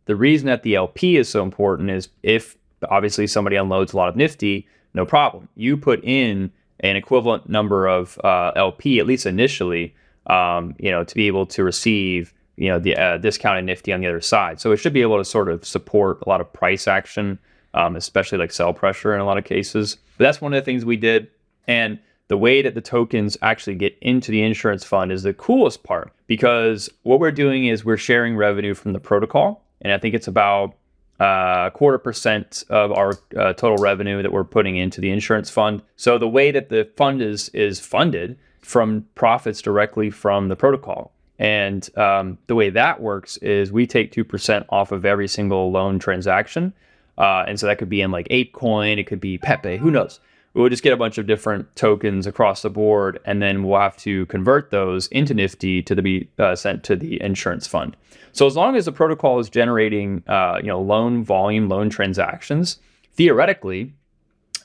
the reason that the LP is so important is if obviously somebody unloads a lot of Nifty, no problem. You put in an equivalent number of LP, at least initially, to be able to receive, the discounted Nifty on the other side. So it should be able to sort of support a lot of price action, especially like sell pressure in a lot of cases. But that's one of the things we did. And the way that the tokens actually get into the insurance fund is the coolest part, because what we're doing is we're sharing revenue from the protocol. And I think it's about 0.25% of our total revenue that we're putting into the insurance fund. So the way that the fund is funded from profits directly from the protocol. And the way that works is we take 2% off of every single loan transaction. And so that could be in like ApeCoin, it could be Pepe, who knows? We'll just get a bunch of different tokens across the board, and then we'll have to convert those into Nifty to be sent to the insurance fund. So as long as the protocol is generating, loan volume, loan transactions, theoretically,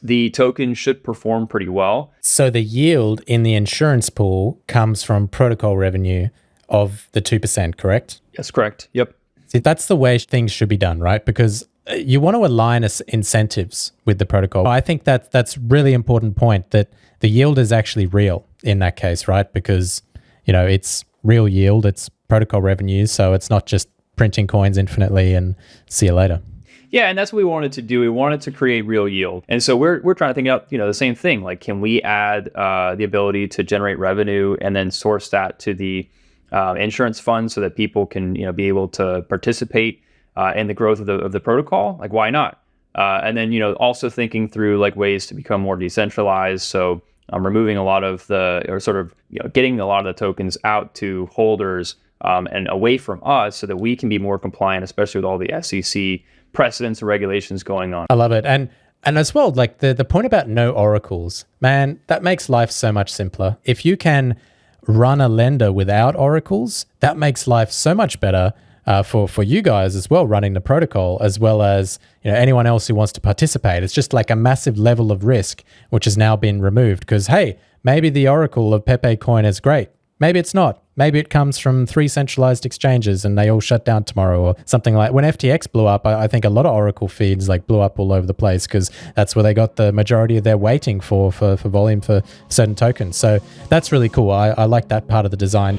the token should perform pretty well. So the yield in the insurance pool comes from protocol revenue of the 2%, correct? Yes, correct. Yep. See, that's the way things should be done, right? Because you want to align incentives with the protocol. I think that's really important point, that the yield is actually real in that case, right? Because, it's real yield, it's protocol revenue, so it's not just printing coins infinitely and see you later. Yeah, and that's what we wanted to do. We wanted to create real yield. And so we're trying to think out, the same thing. Like, can we add the ability to generate revenue and then source that to the insurance fund so that people can, be able to participate in the growth of the protocol? Like, why not? And then, also thinking through like ways to become more decentralized. So removing a lot of getting a lot of the tokens out to holders and away from us so that we can be more compliant, especially with all the SEC precedents and regulations going on. I love it. And as well, like the point about no oracles, man, that makes life so much simpler. If you can run a lender without oracles, that makes life so much better for you guys as well, running the protocol, as well as anyone else who wants to participate. It's just like a massive level of risk, which has now been removed because, hey, maybe the oracle of Pepe Coin is great. Maybe it's not. Maybe it comes from 3 centralized exchanges and they all shut down tomorrow or something. Like when FTX blew up, I think a lot of oracle feeds like blew up all over the place because that's where they got the majority of their weighting for volume for certain tokens. So that's really cool. I like that part of the design.